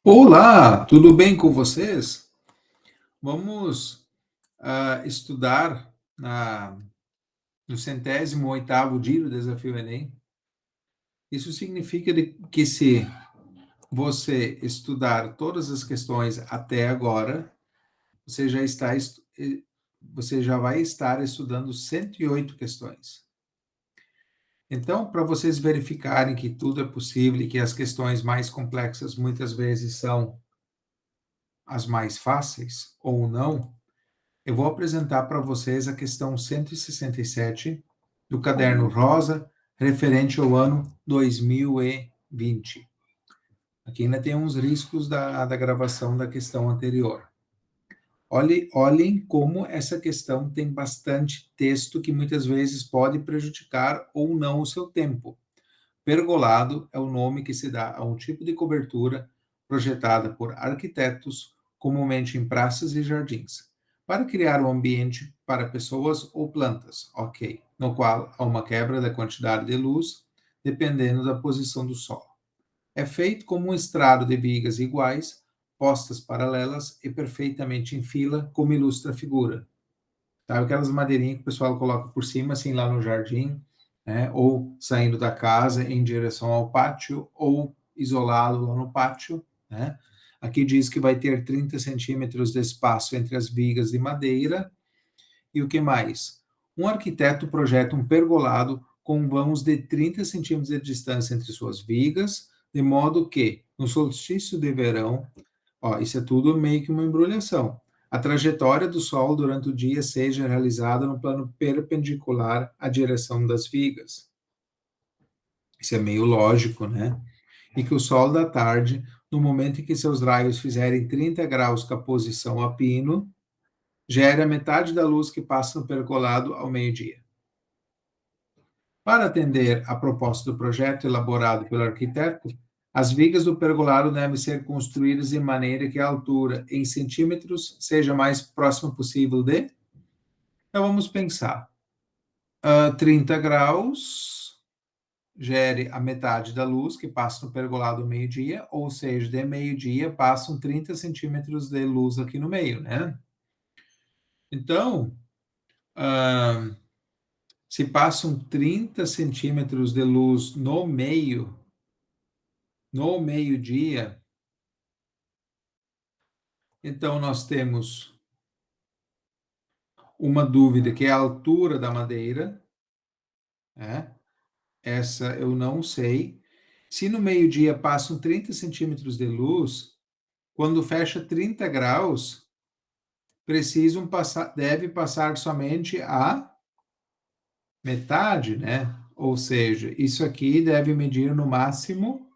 Olá, tudo bem com vocês? Vamos estudar no 108º dia do Desafio Enem. Isso significa que se você estudar todas as questões até agora, você já está, você já vai estar estudando 108 questões. Então, para vocês verificarem que tudo é possível e que as questões mais complexas muitas vezes são as mais fáceis ou não, eu vou apresentar para vocês a questão 167 do caderno rosa, referente ao ano 2020. Aqui ainda tem uns riscos da gravação da questão anterior. Olhem como essa questão tem bastante texto que muitas vezes pode prejudicar ou não o seu tempo. Pergolado é o nome que se dá a um tipo de cobertura projetada por arquitetos, comumente em praças e jardins, para criar um ambiente para pessoas ou plantas, ok, no qual há uma quebra da quantidade de luz, dependendo da posição do sol. É feito como um estrado de vigas iguais, postas paralelas e perfeitamente em fila, como ilustra a figura. Sabe aquelas madeirinhas que o pessoal coloca por cima, assim, lá no jardim, né? Ou saindo da casa em direção ao pátio, ou isolado lá no pátio, né? Aqui diz que vai ter 30 centímetros de espaço entre as vigas de madeira. E o que mais? Um arquiteto projeta um pergolado com vãos de 30 centímetros de distância entre suas vigas, de modo que, no solstício de verão, ó, isso é tudo meio que uma embrulhação. A trajetória do Sol durante o dia seja realizada no plano perpendicular à direção das vigas. Isso é meio lógico, né? E que o Sol da tarde, no momento em que seus raios fizerem 30 graus com a posição a pino, gere a metade da luz que passa no pergolado ao meio-dia. Para atender à proposta do projeto elaborado pelo arquiteto, as vigas do pergolado devem ser construídas de maneira que a altura em centímetros seja mais próxima possível de. Então vamos pensar. 30 graus gere a metade da luz que passa no pergolado ao meio-dia, ou seja, de meio-dia passam 30 centímetros de luz aqui no meio, né? Então, se passam 30 centímetros de luz no meio-dia, então nós temos uma dúvida que é a altura da madeira, né? Essa eu não sei. Se no meio-dia passam 30 centímetros de luz, quando fecha 30 graus, deve passar somente a metade, né? Ou seja, isso aqui deve medir no máximo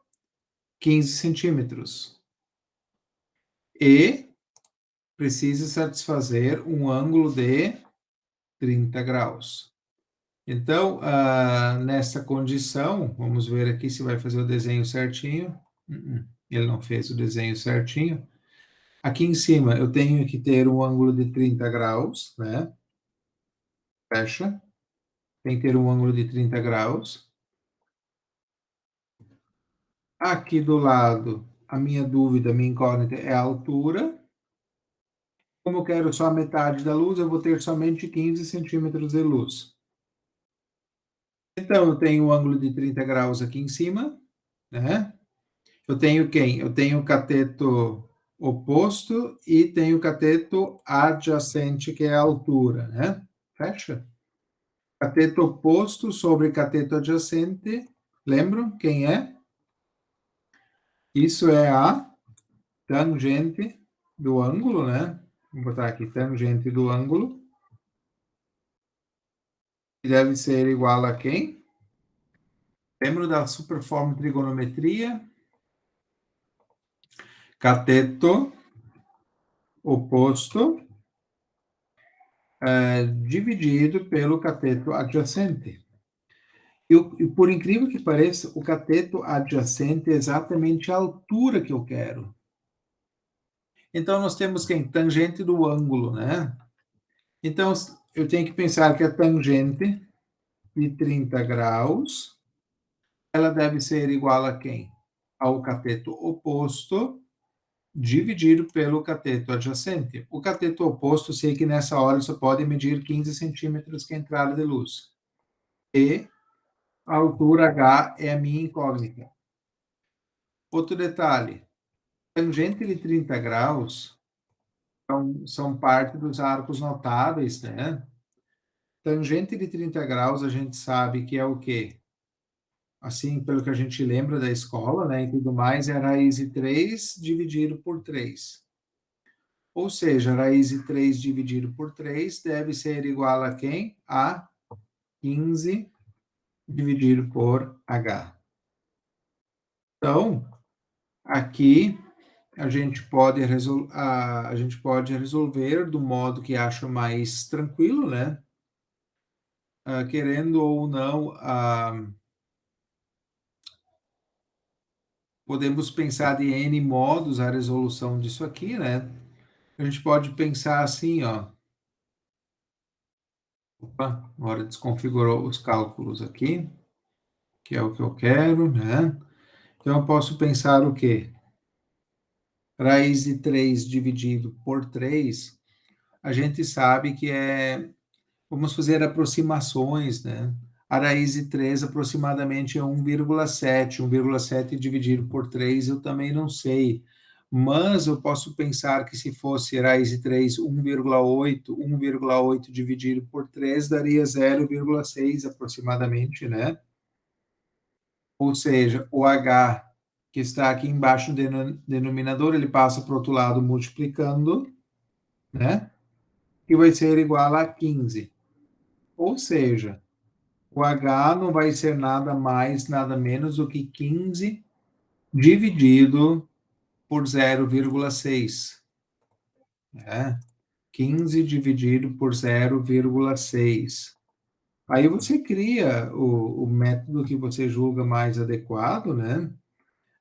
15 centímetros. E precisa satisfazer um ângulo de 30 graus. Então, nessa condição, vamos ver aqui se vai fazer o desenho certinho. Ele não fez o desenho certinho. Aqui em cima, eu tenho que ter um ângulo de 30 graus, né? Fecha. Tem que ter um ângulo de 30 graus. Aqui do lado, a minha dúvida, a minha incógnita é a altura. Como eu quero só a metade da luz, eu vou ter somente 15 centímetros de luz. Então, eu tenho o ângulo de 30 graus aqui em cima, né? Eu tenho quem? Eu tenho o cateto oposto e tenho o cateto adjacente, que é a altura, né? Fecha? Cateto oposto sobre cateto adjacente, lembram quem é? Isso é a tangente do ângulo, né? Vou botar aqui, tangente do ângulo. Que deve ser igual a quem? Lembra da superforma de trigonometria? Cateto oposto dividido pelo cateto adjacente. E por incrível que pareça, o cateto adjacente é exatamente a altura que eu quero. Então, nós temos quem? Tangente do ângulo, né? Então, eu tenho que pensar que a tangente de 30 graus, ela deve ser igual a quem? Ao cateto oposto dividido pelo cateto adjacente. O cateto oposto, sei que nessa hora só pode medir 15 centímetros, que é a entrada de luz. E a altura H é a minha incógnita. Outro detalhe, tangente de 30 graus são parte dos arcos notáveis, né? Tangente de 30 graus, a gente sabe que é o quê? Assim, pelo que a gente lembra da escola, né, e tudo mais, é a raiz de 3 dividido por 3. Ou seja, a raiz de 3 dividido por 3 deve ser igual a quem? A 15 dividido por H. Então, aqui a gente pode resolver do modo que acha mais tranquilo, né? Querendo ou não, podemos pensar de N modos a resolução disso aqui, né? A gente pode pensar assim, ó. Opa, agora desconfigurou os cálculos aqui, que é o que eu quero, né? Então, eu posso pensar o quê? Raiz de 3 dividido por 3, a gente sabe que vamos fazer aproximações, né? A raiz de 3 aproximadamente é 1,7. 1,7 dividido por 3 eu também não sei. Mas eu posso pensar que se fosse raiz de 3, 1,8, 1,8 dividido por 3 daria 0,6 aproximadamente, né? Ou seja, o H que está aqui embaixo no denominador, ele passa para o outro lado multiplicando, né? E vai ser igual a 15. Ou seja, o H não vai ser nada mais, nada menos do que 15 dividido por 0,6. Né? 15 dividido por 0,6. Aí você cria o método que você julga mais adequado, né?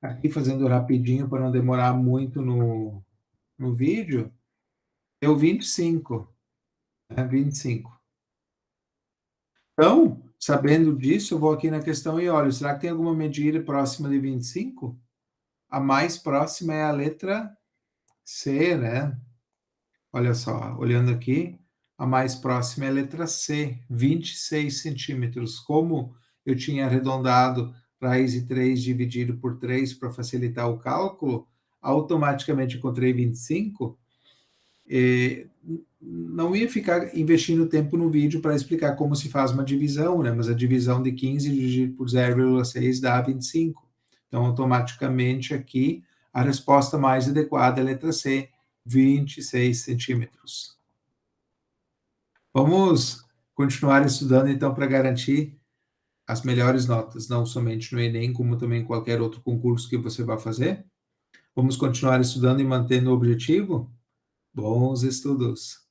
Aqui fazendo rapidinho para não demorar muito no vídeo, deu 25, né? 25. Então, sabendo disso, eu vou aqui na questão e olho, será que tem alguma medida próxima de 25? A mais próxima é a letra C, né? Olha só, olhando aqui, a mais próxima é a letra C, 26 centímetros. Como eu tinha arredondado raiz de 3 dividido por 3 para facilitar o cálculo, automaticamente encontrei 25. Não ia ficar investindo tempo no vídeo para explicar como se faz uma divisão, né? Mas a divisão de 15 dividido por 0,6 dá 25. Então, automaticamente aqui, a resposta mais adequada é a letra C, 26 centímetros. Vamos continuar estudando, então, para garantir as melhores notas, não somente no Enem, como também em qualquer outro concurso que você vai fazer. Vamos continuar estudando e mantendo o objetivo? Bons estudos!